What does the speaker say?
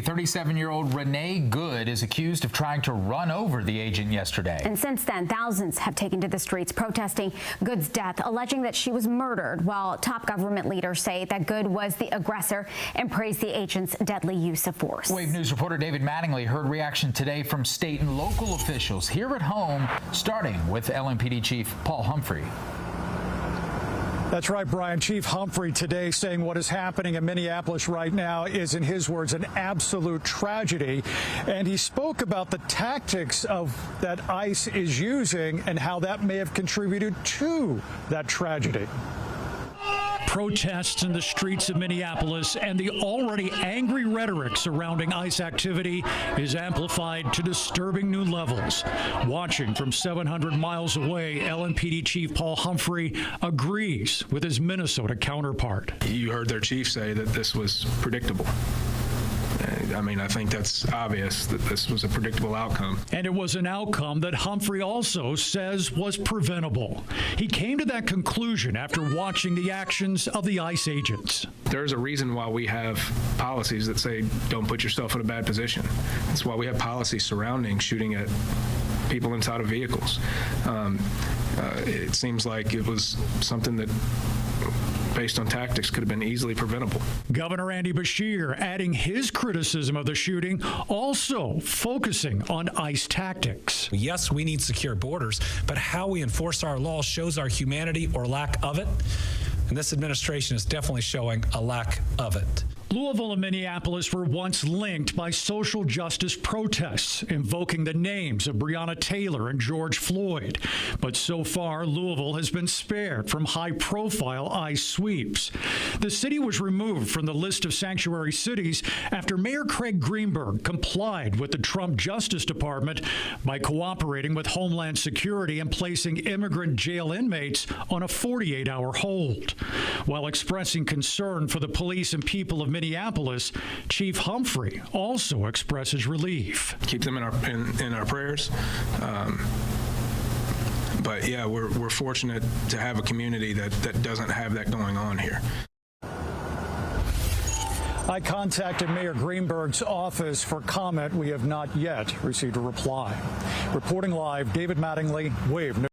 37-year-old Renee Good is accused of trying to run over the agent yesterday. And since then, thousands have taken to the streets protesting Good's death, alleging that she was murdered, while top government leaders say that Good was the aggressor and praised the agent's deadly use of force. Wave News reporter David Mattingly heard reaction today from state and local officials here at home, starting with LMPD Chief Paul Humphrey. That's right, Brian. Chief Humphrey today saying what is happening in Minneapolis right now is, in his words, an absolute tragedy. And he spoke about the tactics that ICE is using and how that may have contributed to that tragedy. Protests in the streets of Minneapolis and the already angry rhetoric surrounding ICE activity is amplified to disturbing new levels. Watching from 700 miles away, LMPD Chief Paul Humphrey agrees with his Minnesota counterpart. You heard their chief say that this was predictable. I mean, I think that's obvious that this was a predictable outcome. And it was an outcome that Humphrey also says was preventable. He came to that conclusion after watching the actions of the ICE agents. There's a reason why we have policies that say don't put yourself in a bad position. That's why we have policies surrounding shooting at people inside of vehicles. It seems like it was something that, based on tactics, could have been easily preventable. Governor Andy Beshear adding his criticism of the shooting, also focusing on ICE tactics. Yes, we need secure borders, but how we enforce our laws shows our humanity or lack of it. And this administration is definitely showing a lack of it. Louisville and Minneapolis were once linked by social justice protests, invoking the names of Breonna Taylor and George Floyd. But so far, Louisville has been spared from high-profile ICE sweeps. The city was removed from the list of sanctuary cities after Mayor Craig Greenberg complied with the Trump Justice Department by cooperating with Homeland Security and placing immigrant jail inmates on a 48-hour hold. While expressing concern for the police and people of Minneapolis, Chief Humphrey also expresses relief. Keep them in our prayers. But yeah, we're fortunate to have a community that doesn't have that going on here. I contacted Mayor Greenberg's office for comment. We have not yet received a reply. Reporting live, David Mattingly, Wave News.